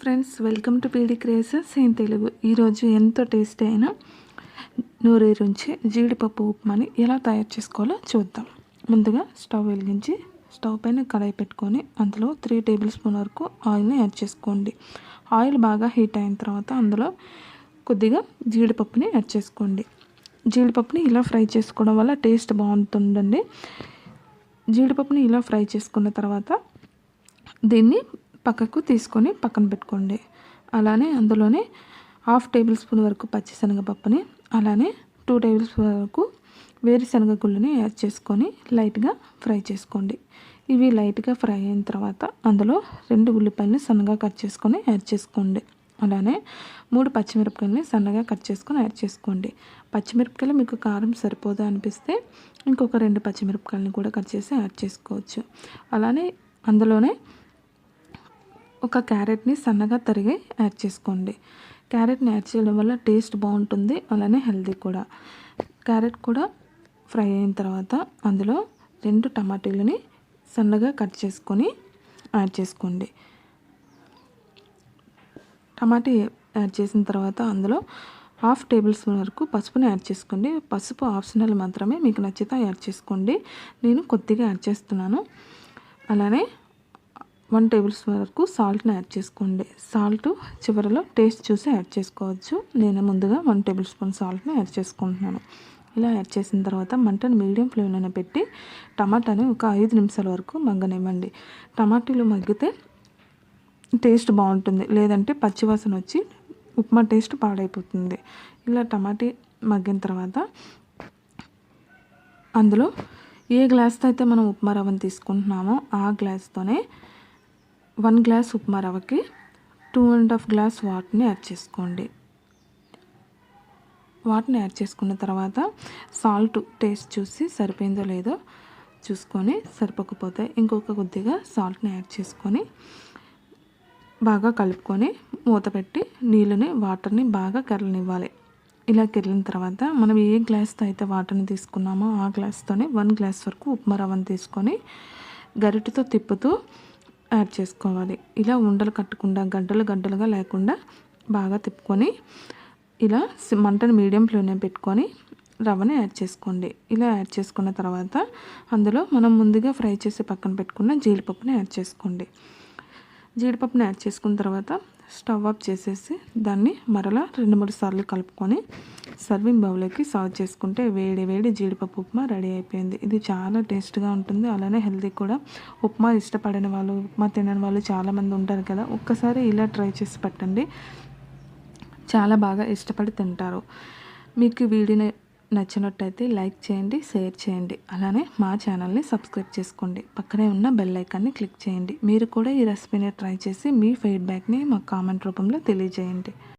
Friends, welcome to PD creations in Telugu. ఈరోజు ఎంతో tasty అయిన నూరేరుంచే జీడిపప్పు ఉప్మాని ఎలా తయారు చేసుకోవాలో చూద్దాం. ముందుగా స్టవ్ వెలిగించి స్టవ్ పైన కడాయి పెట్టుకొని అందులో 3 టేబుల్ స్పూన్ వరకు ఆయిల్ని యాడ్ చేసుకోండి. ఆయిల్ బాగా హీట్ అయిన తర్వాత అందులో కొద్దిగా జీడిపప్పుని యాడ్ చేసుకోండి. జీడిపప్పుని ఇలా ఫ్రై చేసుకోవడం వల్ల టేస్ట్ బాగుంటుందండి. జీడిపప్పుని ఇలా ఫ్రై చేసుకున్న తర్వాత దీన్ని పక్కకు తీసుకొని పక్కన పెట్టుకోండి. అలానే అందులోనే 1/2 టేబుల్ స్పూన్ వరకు పచ్చిశనగపప్పుని, అలానే 2 టేబుల్ స్పూన్ వరకు వేరుశనగ గుళ్ళని యాడ్ చేసుకొని లైట్గా ఫ్రై చేసుకోండి. ఇవి లైట్గా ఫ్రై అయిన తర్వాత అందులో 2 ఉల్లిపాయలని సన్నగా కట్ చేసుకొని యాడ్ చేసుకోండి. అలానే 3 పచ్చిమిరపకాయలని సన్నగా కట్ చేసుకొని యాడ్ చేసుకోండి. పచ్చిమిరపకాయలు మీకు కారం సరిపోదా అనిపిస్తే ఇంకొక 2 పచ్చిమిరపకాయలని కూడా కట్ చేసి యాడ్ చేసుకోవచ్చు. అలానే అందులోనే ఒక క్యారెట్ని సన్నగా తరిగి యాడ్ చేసుకోండి. క్యారెట్ని యాడ్ చేయడం వల్ల టేస్ట్ బాగుంటుంది, అలానే హెల్తీ కూడా. క్యారెట్ కూడా ఫ్రై అయిన తర్వాత అందులో 2 టమాటీలని సన్నగా కట్ చేసుకొని యాడ్ చేసుకోండి. టమాటీ యాడ్ చేసిన తర్వాత అందులో 1/2 టేబుల్ స్పూన్ వరకు పసుపుని యాడ్ చేసుకోండి. పసుపు ఆప్షనల్ మాత్రమే, మీకు నచ్చితే యాడ్ చేసుకోండి. నేను కొద్దిగా యాడ్ చేస్తున్నాను. అలానే 1 టేబుల్ స్పూన్ వరకు సాల్ట్ని యాడ్ చేసుకోండి. సాల్ట్ చివరిలో టేస్ట్ చూసి యాడ్ చేసుకోవచ్చు. నేను ముందుగా 1 టేబుల్ స్పూన్ సాల్ట్ని యాడ్ చేసుకుంటున్నాను. ఇలా యాడ్ చేసిన తర్వాత మంటను మీడియం ఫ్లేమ్లోనే పెట్టి టమాటాని ఒక 5 నిమిషాల వరకు మగ్గనివ్వండి. టమాటాలు మగ్గితే టేస్ట్ బాగుంటుంది, లేదంటే పచ్చివాసన వచ్చి ఉప్మా టేస్ట్ పాడైపోతుంది. ఇలా టమాటీ మగ్గిన తర్వాత అందులో ఏ గ్లాస్తో అయితే మనం ఉప్మా రవ్వను తీసుకుంటున్నామో ఆ గ్లాస్తోనే 1 గ్లాస్ ఉప్మా రవ్వకి 2.5 గ్లాస్ వాటర్ని యాడ్ చేసుకోండి. వాటర్ని యాడ్ చేసుకున్న తర్వాత సాల్ట్ టేస్ట్ చూసి సరిపోయిందో లేదో చూసుకొని, సరిపోకపోతే ఇంకొక కొద్దిగా సాల్ట్ని యాడ్ చేసుకొని బాగా కలుపుకొని మూత పెట్టి వాటర్ని బాగా కెరలనివ్వాలి. ఇలా కెరిలిన తర్వాత మనం ఏ గ్లాస్తో అయితే వాటర్ని తీసుకున్నామో ఆ గ్లాస్తోనే 1 గ్లాస్ వరకు ఉప్మా రవ్వను తీసుకొని గరిటెతో తిప్పుతూ యాడ్ చేసుకోవాలి. ఇలా ఉండలు కట్టకుండా గడ్డలుగా లేకుండా బాగా తిప్పుకొని ఇలా మంటను మీడియం ఫ్లేమ్లో పెట్టుకొని రవ్వని యాడ్ చేసుకోండి. ఇలా యాడ్ చేసుకున్న తర్వాత అందులో మనం ముందుగా ఫ్రై చేసి పక్కన పెట్టుకున్న జీడిపప్పుని యాడ్ చేసుకోండి. జీడిపప్పుని యాడ్ చేసుకున్న తర్వాత స్టవ్ ఆఫ్ చేసేసి దాన్ని మరలా 2-3 సార్లు కలుపుకొని సర్వింగ్ బౌల్లోకి సర్వ్ చేసుకుంటే వేడి జీడిపప్పు ఉప్మా రెడీ అయిపోయింది. ఇది చాలా టేస్ట్గా ఉంటుంది, అలానే హెల్తీ కూడా. ఉప్మా ఇష్టపడని వాళ్ళు, ఉప్మా తినని వాళ్ళు చాలామంది ఉంటారు కదా. ఒక్కసారి ఇలా ట్రై చేసి పెట్టండి, చాలా బాగా ఇష్టపడి తింటారు. మీకు వీడియో నచ్చినట్టయితే లైక్ చేయండి, షేర్ చేయండి. అలానే మా ఛానల్ని సబ్స్క్రైబ్ చేసుకోండి. పక్కనే ఉన్న బెల్ ఐకాన్ని క్లిక్ చేయండి. మీరు కూడా ఈ రెసిపీని ట్రై చేసి మీ ఫీడ్బ్యాక్ని మాకు కామెంట్ రూపంలో తెలియజేయండి.